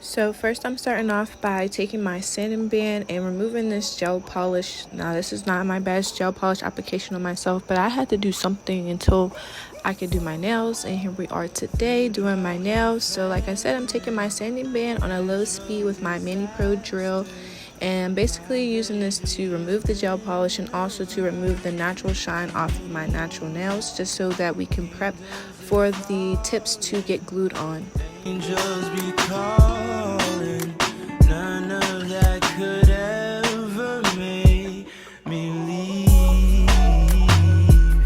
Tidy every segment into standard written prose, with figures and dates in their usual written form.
So first I'm starting off by taking my sanding band and removing this gel polish. Now this is not my best gel polish application on myself, but I had to do something until I could do my nails, and here we are today doing my nails. So like I said, I'm taking my sanding band on a low speed with my Mani Pro drill and basically using this to remove the gel polish and also to remove the natural shine off of my natural nails, just so that we can prep for the tips to get glued on. Angels be calling, none of that could ever make me leave,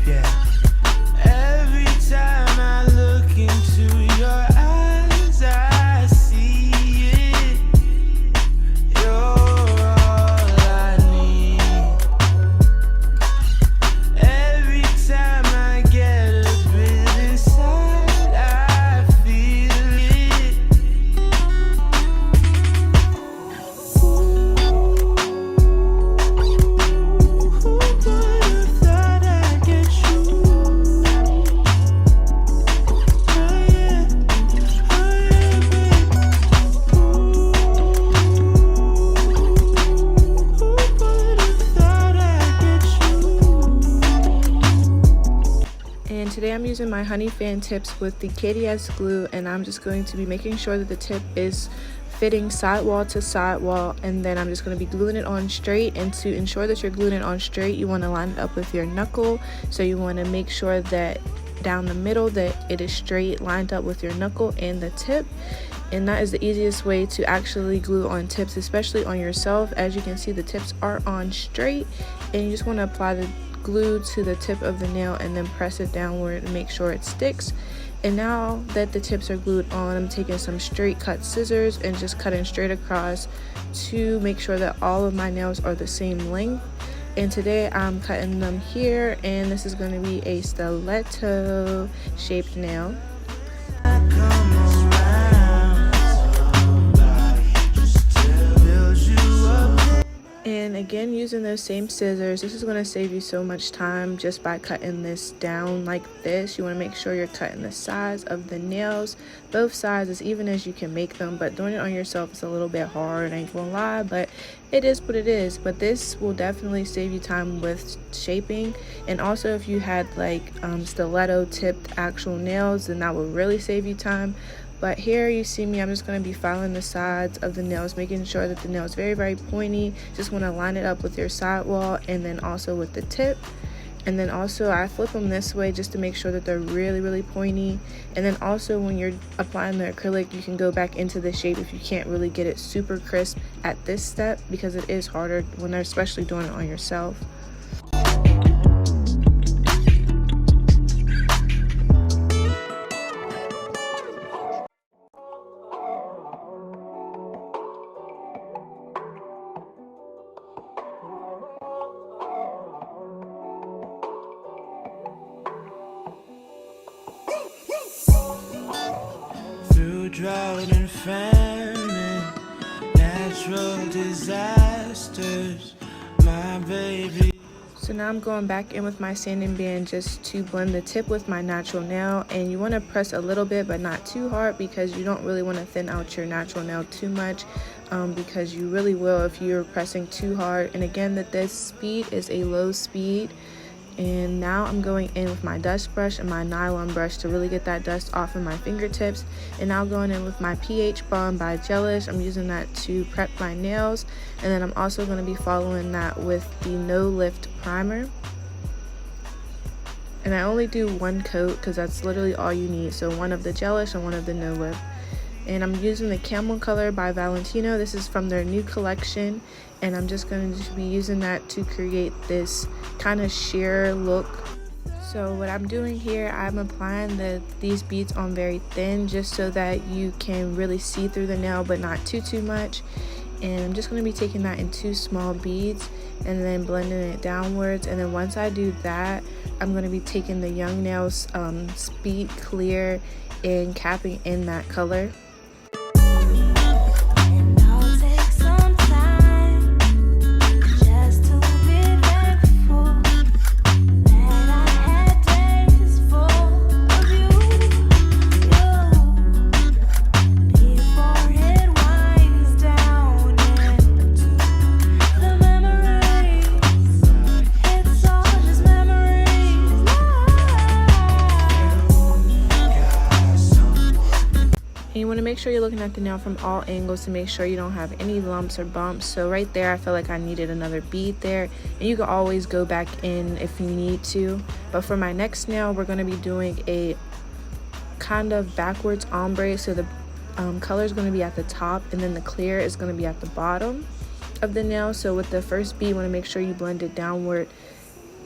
yeah. Every time I look into your eyes, I see it. You're all I need. Every time I get a bit inside, I feel it. Who would have thought I'd get you? Oh yeah, baby. Who would have thought I'd get you? And today I'm using my Honey Fan tips with the KDS glue, and I'm just going to be making sure that the tip is fitting sidewall to sidewall, and then I'm just going to be gluing it on straight. And to ensure that you're gluing it on straight, you want to line it up with your knuckle. So you want to make sure that down the middle that it is straight, lined up with your knuckle and the tip. And that is the easiest way to actually glue on tips, especially on yourself. As you can see, the tips are on straight, and you just want to apply the glue to the tip of the nail and then press it downward and make sure it sticks. And now that the tips are glued on, I'm taking some straight cut scissors and just cutting straight across to make sure that all of my nails are the same length. And today I'm cutting them here, and this is going to be a stiletto shaped nail. Come around, somebody just build you up. And again, using those same scissors, this is going to save you so much time just by cutting this down like this. You want to make sure you're cutting the size of the nails, both sides, as even as you can make them. But doing it on yourself is a little bit hard, I ain't gonna lie, but it is what it is. But this will definitely save you time with shaping. And also, if you had like stiletto tipped actual nails, then that would really save you time. But here you see me, I'm just going to be filing the sides of the nails, making sure that the nail is very, very pointy. Just want to line it up with your sidewall and then also with the tip. And then also I flip them this way just to make sure that they're really, really pointy. And then also when you're applying the acrylic, you can go back into the shape if you can't really get it super crisp at this step, because it is harder when they're especially doing it on yourself. Through drought and famine, natural disasters, my baby. So now I'm going back in with my sanding band just to blend the tip with my natural nail. And you want to press a little bit but not too hard, because you don't really want to thin out your natural nail too much, because you really will if you're pressing too hard. And again, that this speed is a low speed. And now I'm going in with my dust brush and my nylon brush to really get that dust off of my fingertips. And now going in with my pH Balm by Gelish. I'm using that to prep my nails. And then I'm also going to be following that with the No Lift primer. And I only do one coat because that's literally all you need. So one of the Gelish and one of the No Lift. And I'm using the Camel color by Valentino. This is from their new collection, and I'm just going to be using that to create this kind of sheer look. So what I'm doing here, I'm applying these beads on very thin, just so that you can really see through the nail but not too much. And I'm just going to be taking that in 2 small beads and then blending it downwards. And then once I do that, I'm going to be taking the Young Nails Speed Clear and capping in that color. And you want to make sure you're looking at the nail from all angles to make sure you don't have any lumps or bumps. So right there, I feel like I needed another bead there. And you can always go back in if you need to. But for my next nail, we're going to be doing a kind of backwards ombre. So the color is going to be at the top and then the clear is going to be at the bottom of the nail. So with the first bead, you want to make sure you blend it downward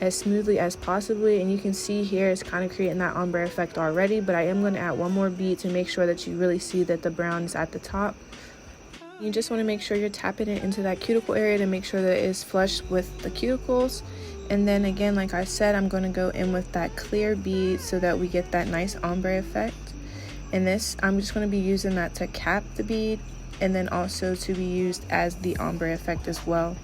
as smoothly as possibly, and you can see here it's kind of creating that ombre effect already, but I am going to add one more bead to make sure that you really see that the brown is at the top. You just want to make sure you're tapping it into that cuticle area to make sure that it is flush with the cuticles. And then again, like I said, I'm going to go in with that clear bead so that we get that nice ombre effect. And this, I'm just going to be using that to cap the bead and then also to be used as the ombre effect as well.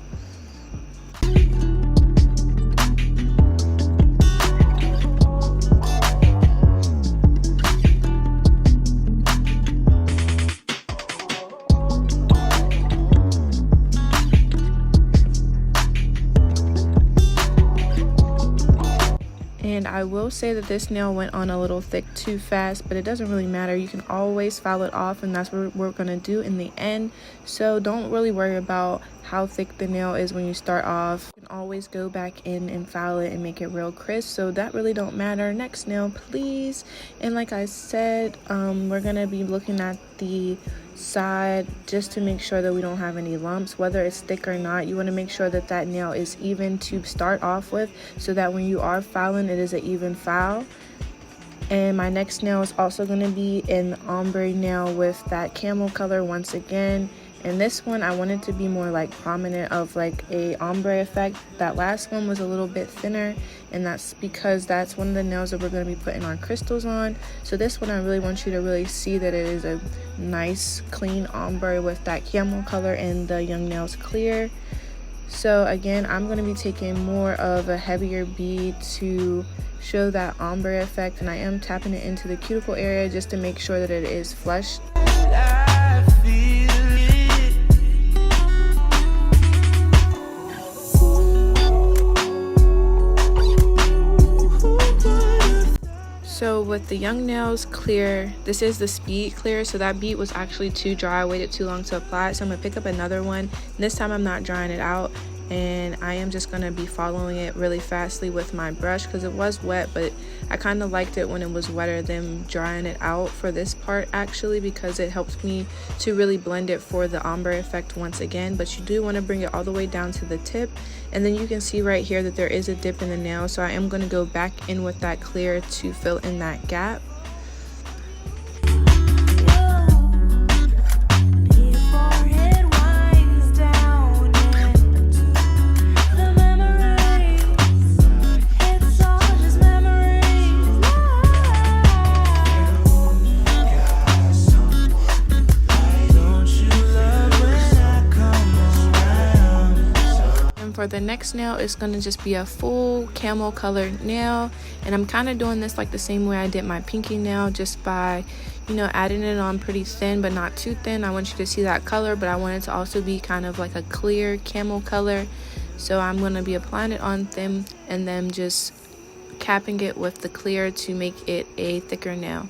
And I will say that this nail went on a little thick too fast, but it doesn't really matter. You can always file it off, and that's what we're going to do in the end. So don't really worry about how thick the nail is when you start off. You can always go back in and file it and make it real crisp, so that really don't matter. Next nail, please. And like I said, we're going to be looking at the side just to make sure that we don't have any lumps. Whether it's thick or not, you want to make sure that that nail is even to start off with, so that when you are filing, it is an even file. And my next nail is also going to be an ombre nail with that camel color once again. And this one, I wanted to be more like prominent of like a ombre effect. That last one was a little bit thinner, and that's because that's one of the nails that we're going to be putting our crystals on. So this one, I really want you to really see that it is a nice clean ombre with that camel color and the young nails clear. So again, I'm going to be taking more of a heavier bead to show that ombre effect, and I am tapping it into the cuticle area just to make sure that it is flush. So with the young nails clear, this is the speed clear, so that bead was actually too dry. I waited too long to apply it, so I'm going to pick up another one. This time I'm not drying it out, and I am just going to be following it really fastly with my brush because it was wet, but I kind of liked it when it was wetter than drying it out for this part actually, because it helps me to really blend it for the ombre effect once again. But you do want to bring it all the way down to the tip, and then you can see right here that there is a dip in the nail, so I am going to go back in with that clear to fill in that gap. For the next nail, it's going to just be a full camel colored nail, and I'm kind of doing this like the same way I did my pinky nail, just by, you know, adding it on pretty thin but not too thin. I want you to see that color, but I want it to also be kind of like a clear camel color. So I'm going to be applying it on thin and then just capping it with the clear to make it a thicker nail.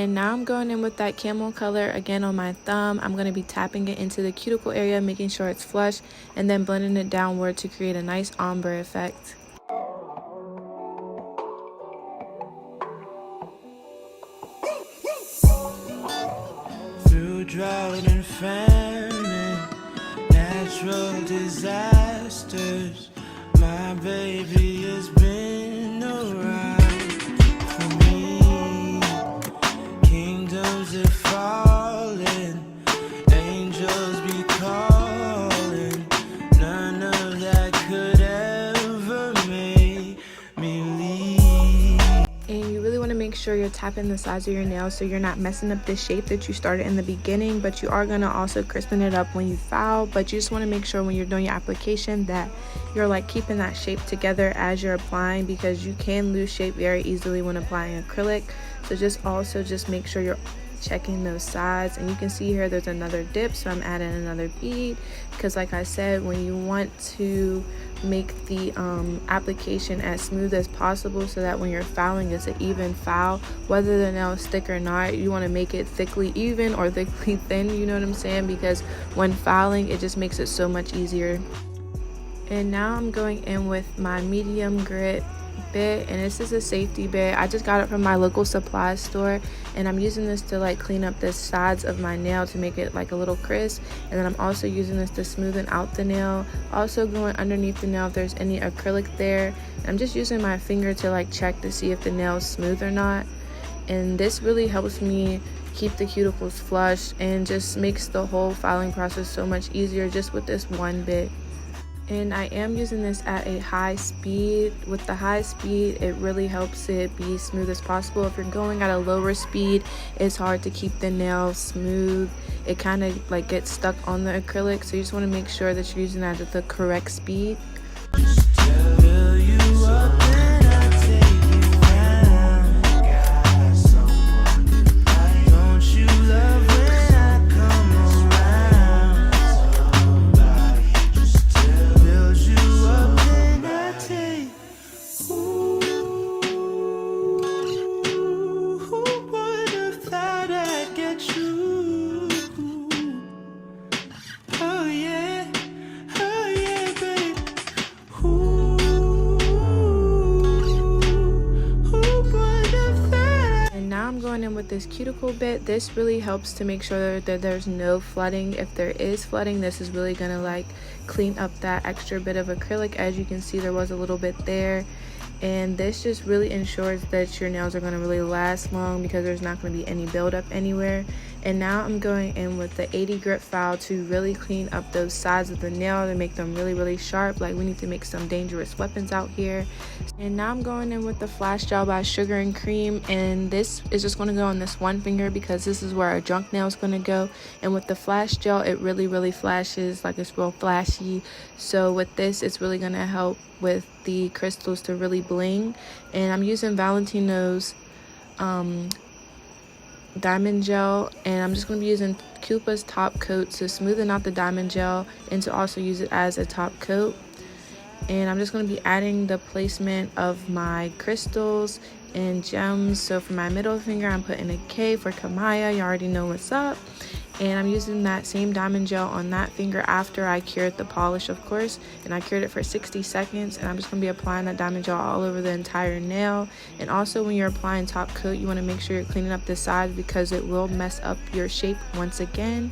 Now I'm going in with that camel color again on my thumb. I'm going to be tapping it into the cuticle area, making sure it's flush, and then blending it downward to create a nice ombre effect. Through drought and famine, natural disasters, my baby has been around for me. tap in the sides of your nails so you're not messing up the shape that you started in the beginning, but you are going to also crispen it up when you file. But you just want to make sure when you're doing your application that you're like keeping that shape together as you're applying, because you can lose shape very easily when applying acrylic. So just make sure you're checking those sides. And you can see here there's another dip, so I'm adding another bead, because like I said, when you want to make the application as smooth as possible so that when you're filing it's an even file, whether the nail is thick or not, you want to make it thickly even or thickly thin, you know what I'm saying, because when filing it just makes it so much easier. And now I'm going in with my medium grit bit, and this is a safety bit. I just got it from my local supply store, and I'm using this to like clean up the sides of my nail to make it like a little crisp. And then I'm also using this to smoothen out the nail, also going underneath the nail if there's any acrylic there. And I'm just using my finger to like check to see if the nail is smooth or not. And this really helps me keep the cuticles flush and just makes the whole filing process so much easier just with this one bit. And I am using this at a high speed. With the high speed, it really helps it be smooth as possible. If you're going at a lower speed, it's hard to keep the nail smooth. It kind of like gets stuck on the acrylic, so you just want to make sure that you're using that at the correct speed. In with this cuticle bit, this really helps to make sure that there's no flooding. If there is flooding, this is really gonna like clean up that extra bit of acrylic. As you can see, there was a little bit there, and this just really ensures that your nails are going to really last long because there's not going to be any buildup anywhere. And now I'm going in with the 80 grit file to really clean up those sides of the nail to make them really sharp. Like, we need to make some dangerous weapons out here. And now I'm going in with the Flash Gel by Sugar and Cream, and this is just going to go on this one finger because this is where our junk nail is going to go. And with the Flash Gel, it really flashes, like it's real flashy. So with this, it's really going to help with the crystals to really bling. And I'm using Valentinos diamond gel, and I'm just going to be using Koopa's top coat to smoothen out the diamond gel and to also use it as a top coat. And I'm just going to be adding the placement of my crystals and gems. So for my middle finger, I'm putting a K for Kamaya. You already know what's up. And I'm using that same diamond gel on that finger after I cured the polish, of course. And I cured it for 60 seconds. And I'm just going to be applying that diamond gel all over the entire nail. And also, when you're applying top coat, you want to make sure you're cleaning up the sides because it will mess up your shape once again.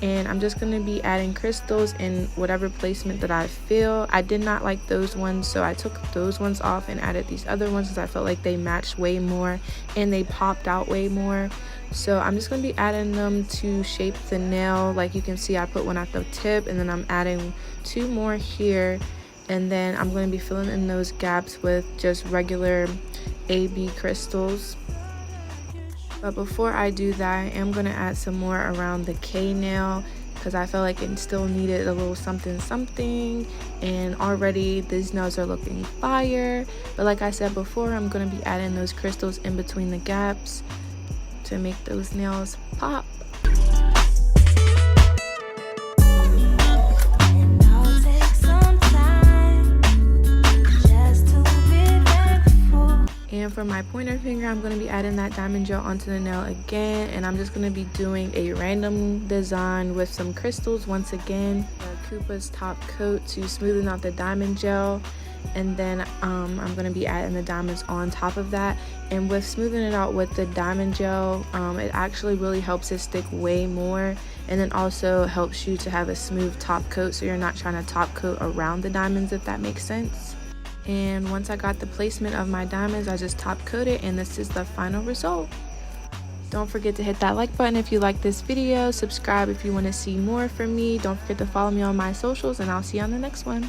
And I'm just going to be adding crystals in whatever placement that I feel. I did not like those ones, so I took those ones off and added these other ones because I felt like they matched way more and they popped out way more. So I'm just going to be adding them to shape the nail. Like you can see, I put one at the tip, and then I'm adding 2 more here. And then I'm going to be filling in those gaps with just regular AB crystals. But before I do that, I am going to add some more around the K nail because I felt like it still needed a little something. And already these nails are looking fire. But like I said before, I'm going to be adding those crystals in between the gaps to make those nails pop. And for my pointer finger, I'm going to be adding that diamond gel onto the nail again, and I'm just going to be doing a random design with some crystals once again. Koopa's top coat to smoothen out the diamond gel, and then I'm going to be adding the diamonds on top of that. And with smoothing it out with the diamond gel, it actually really helps it stick way more, and then also helps you to have a smooth top coat so you're not trying to top coat around the diamonds, if that makes sense. And once I got the placement of my diamonds, I just top coated, and this is the final result. Don't forget to hit that like button if you like this video. Subscribe if you want to see more from me. Don't forget to follow me on my socials, and I'll see you on the next one.